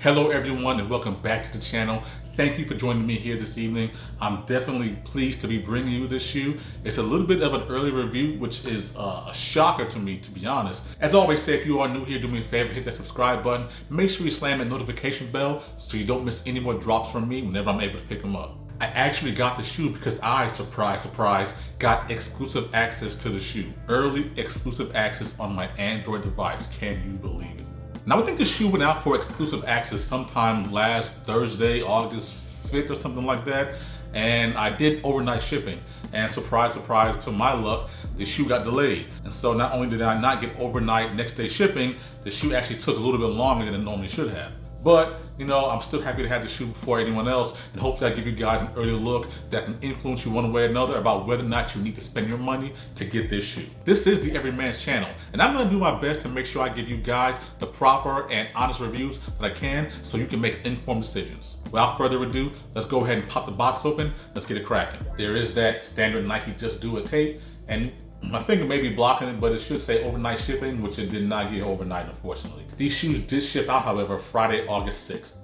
Hello everyone and welcome back to the channel. Thank you for joining me here this evening. I'm definitely pleased to be bringing you this shoe. It's a little bit of an early review, which is a shocker to me, to be honest. As I always say, if you are new here, do me a favor, hit that subscribe button. Make sure you slam that notification bell so you don't miss any more drops from me whenever I'm able to pick them up. I actually got the shoe because I, surprise, got exclusive access to the shoe. Early exclusive access on my Android device. Can you believe it? Now, I think the shoe went out for exclusive access sometime last Thursday, August 5th or something like that. And I did overnight shipping. And surprise, to my luck, the shoe got delayed. And so not only did I not get overnight next day shipping, the shoe actually took a little bit longer than it normally should have. But, you know, I'm still happy to have the shoe before anyone else, and hopefully I give you guys an early look that can influence you one way or another about whether or not you need to spend your money to get this shoe. This is the Everyman's channel, and I'm gonna do my best to make sure I give you guys the proper and honest reviews that I can so you can make informed decisions. Without further ado, let's go ahead and pop the box open. Let's get it cracking. There is that standard Nike Just Do It tape, and my finger may be blocking it, but it should say overnight shipping, which it did not get overnight, unfortunately. These shoes did ship out, however, Friday, August 6th.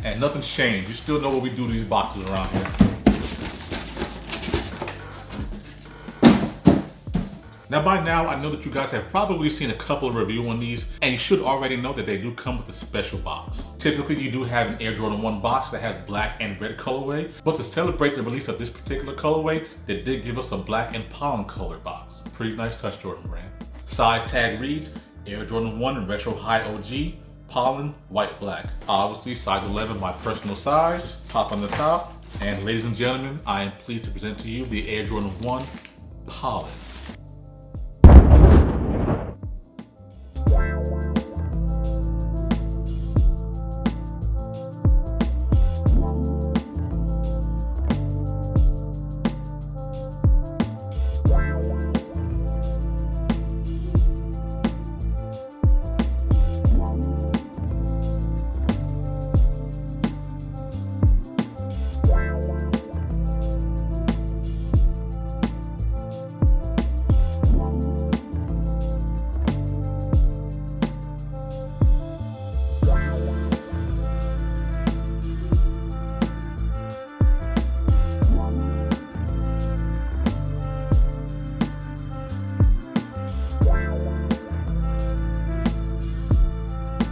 And nothing's changed. You still know what we do to these boxes around here. Now by now, I know that you guys have probably seen a couple of reviews on these, and you should already know that they do come with a special box. Typically, you do have an Air Jordan 1 box that has black and red colorway, but to celebrate the release of this particular colorway, they did give us a black and pollen color box. Pretty nice touch, Jordan brand. Size tag reads, Air Jordan 1 Retro High OG, pollen, white, black. Obviously, size 11, my personal size, top on the top. And ladies and gentlemen, I am pleased to present to you the Air Jordan 1 Pollen.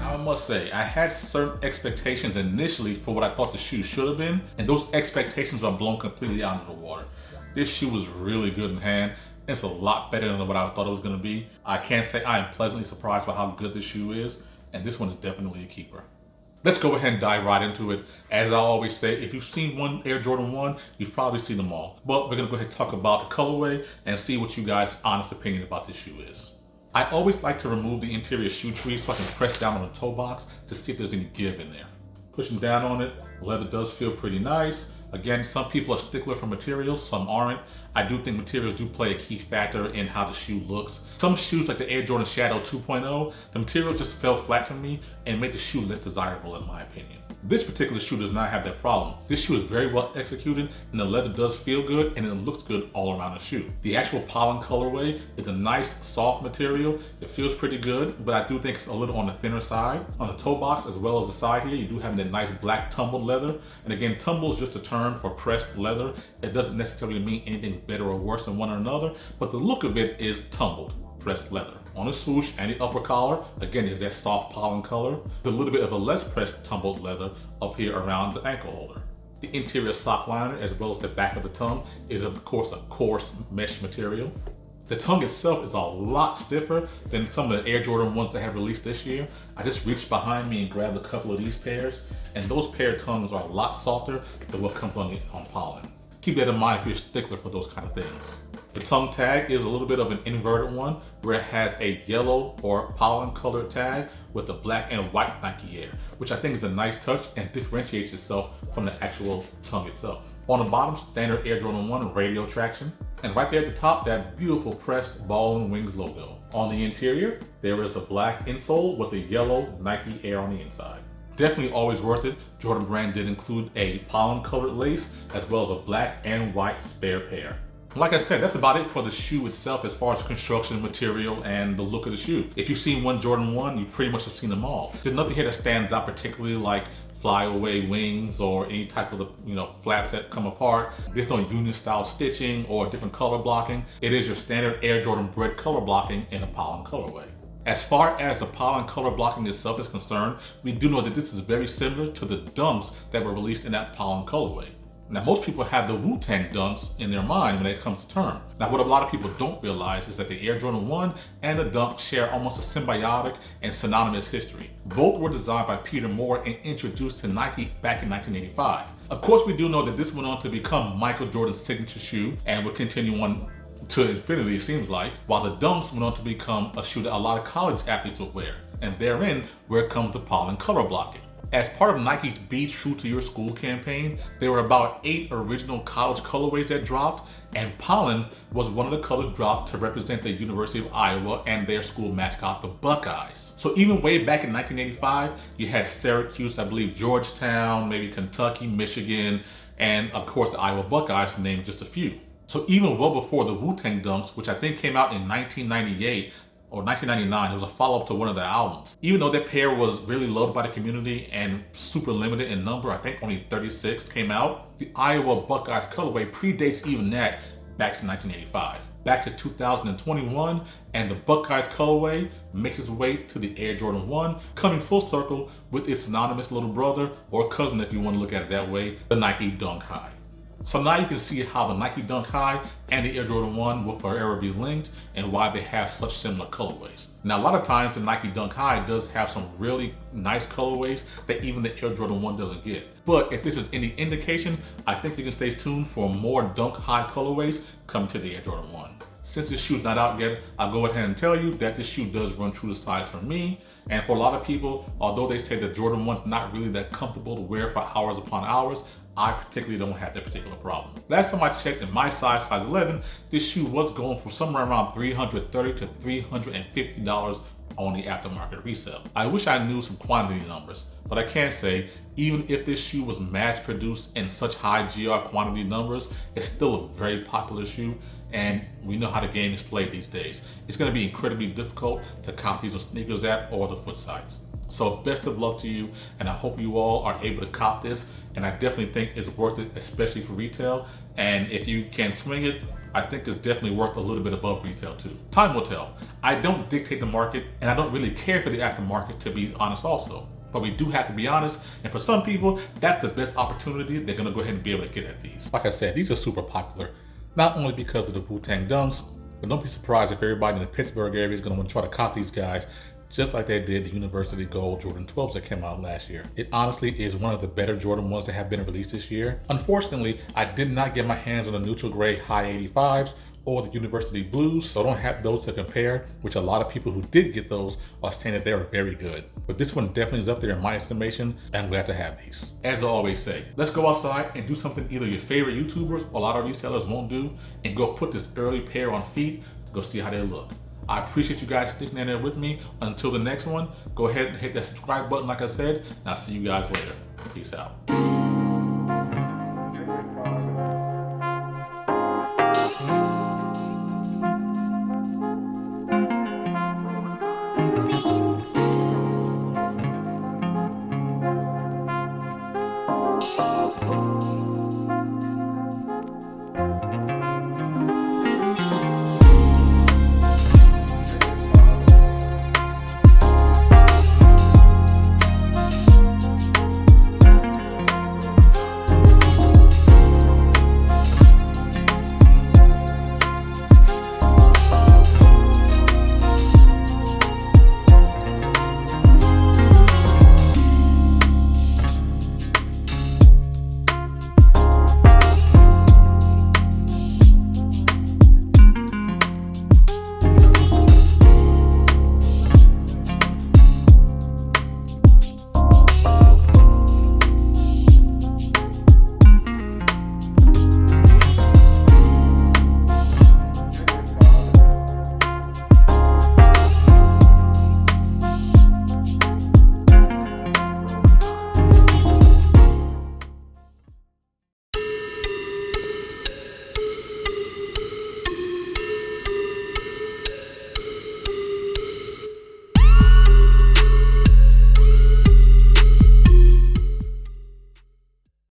I must say, I had certain expectations initially for what I thought the shoe should have been, and those expectations are blown completely out of the water. This shoe was really good in hand. It's a lot better than what I thought it was going to be. I can't say I am pleasantly surprised by how good this shoe is, and this one is definitely a keeper. Let's go ahead and dive right into it. As I always say, if you've seen one Air Jordan 1, you've probably seen them all. But we're going to go ahead and talk about the colorway and see what you guys' honest opinion about this shoe is. I always like to remove the interior shoe tree so I can press down on the toe box to see if there's any give in there. Pushing down on it, the leather does feel pretty nice. Again, some people are stickler for materials, some aren't. I do think materials do play a key factor in how the shoe looks. Some shoes like the Air Jordan Shadow 2.0, the material just fell flat to me and made the shoe less desirable in my opinion. This particular shoe does not have that problem. This shoe is very well executed and the leather does feel good and it looks good all around the shoe. The actual pollen colorway is a nice soft material. It feels pretty good, but I do think it's a little on the thinner side. On the toe box as well as the side here, you do have that nice black tumbled leather. And again, tumble is just a term for pressed leather. It doesn't necessarily mean anything's better or worse than one or another, but the look of it is tumbled, pressed leather. On the swoosh and the upper collar, again, is that soft pollen color. The little bit of a less pressed tumbled leather up here around the ankle holder. The interior sock liner, as well as the back of the tongue, is of course a coarse mesh material. The tongue itself is a lot stiffer than some of the Air Jordan 1s that have released this year. I just reached behind me and grabbed a couple of these pairs, and those pair of tongues are a lot softer than what comes on pollen. Keep that in mind if you're a stickler for those kind of things. The tongue tag is a little bit of an inverted one where it has a yellow or pollen colored tag with the black and white Nike Air, which I think is a nice touch and differentiates itself from the actual tongue itself. On the bottom, standard Air Jordan 1 radial traction. And right there at the top, that beautiful pressed ball and wings logo. On the interior, there is a black insole with a yellow Nike Air on the inside. Definitely always worth it. Jordan brand did include a pollen colored lace as well as a black and white spare pair. Like I said, that's about it for the shoe itself as far as construction material and the look of the shoe. If you've seen one Jordan 1, you pretty much have seen them all. There's nothing here that stands out particularly like flyaway wings or any type of flaps that come apart. There's no union style stitching or different color blocking. It is your standard Air Jordan bred color blocking in a Pollen colorway. As far as the Pollen color blocking itself is concerned, we do know that this is very similar to the Dunks that were released in that Pollen colorway. Now, most people have the Wu-Tang Dunks in their mind when it comes to term. Now, what a lot of people don't realize is that the Air Jordan 1 and the Dunk share almost a symbiotic and synonymous history. Both were designed by Peter Moore and introduced to Nike back in 1985. Of course, we do know that this went on to become Michael Jordan's signature shoe and would continue on to infinity, it seems like, while the Dunks went on to become a shoe that a lot of college athletes would wear. And therein, where comes the Pollen color blocking. As part of Nike's Be True to Your School campaign, there were about 8 original college colorways that dropped, and Pollen was one of the colors dropped to represent the University of Iowa and their school mascot, the Buckeyes. So even way back in 1985, you had Syracuse, I believe Georgetown, maybe Kentucky, Michigan, and of course the Iowa Buckeyes, to name just a few. So even well before the Wu-Tang Dunks, which I think came out in 1998, or 1999, it was a follow-up to one of the albums. Even though that pair was really loved by the community and super limited in number, I think only 36 came out, the Iowa Buckeyes colorway predates even that back to 1985. Back to 2021, and the Buckeyes colorway makes its way to the Air Jordan 1, coming full circle with its synonymous little brother, or cousin if you want to look at it that way, the Nike Dunk High. So now you can see how the Nike Dunk High and the Air Jordan 1 will forever be linked and why they have such similar colorways. Now, a lot of times the Nike Dunk High does have some really nice colorways that even the Air Jordan 1 doesn't get. But if this is any indication, I think you can stay tuned for more Dunk High colorways coming to the Air Jordan 1. Since this shoe's not out yet, I'll go ahead and tell you that this shoe does run true to size for me. And for a lot of people, although they say that Jordan 1's not really that comfortable to wear for hours upon hours, I particularly don't have that particular problem. Last time I checked, in my size 11, this shoe was going for somewhere around $330 to $350 on the aftermarket resale. I wish I knew some quantity numbers, but I can say, even if this shoe was mass produced in such high GR quantity numbers, it's still a very popular shoe, and we know how the game is played these days. It's going to be incredibly difficult to copy these on Sneakers app or the foot sites. So best of luck to you, and I hope you all are able to cop this, and I definitely think it's worth it, especially for retail. And if you can swing it, I think it's definitely worth a little bit above retail too. Time will tell. I don't dictate the market, and I don't really care for the aftermarket, to be honest also. But we do have to be honest, and for some people, that's the best opportunity they're gonna go ahead and be able to get at these. Like I said, these are super popular, not only because of the Wu-Tang Dunks, but don't be surprised if everybody in the Pittsburgh area is gonna want to try to copy these guys, just like they did the University Gold Jordan 12s that came out last year. It honestly is one of the better Jordan 1s that have been released this year. Unfortunately, I did not get my hands on the neutral gray high 85s or the University Blues, so I don't have those to compare, which a lot of people who did get those are saying that they were very good. But this one definitely is up there in my estimation, and I'm glad to have these. As I always say, let's go outside and do something either your favorite YouTubers or a lot of resellers won't do, and go put this early pair on feet to go see how they look. I appreciate you guys sticking in there with me. Until the next one, go ahead and hit that subscribe button like I said, and I'll see you guys later. Peace out.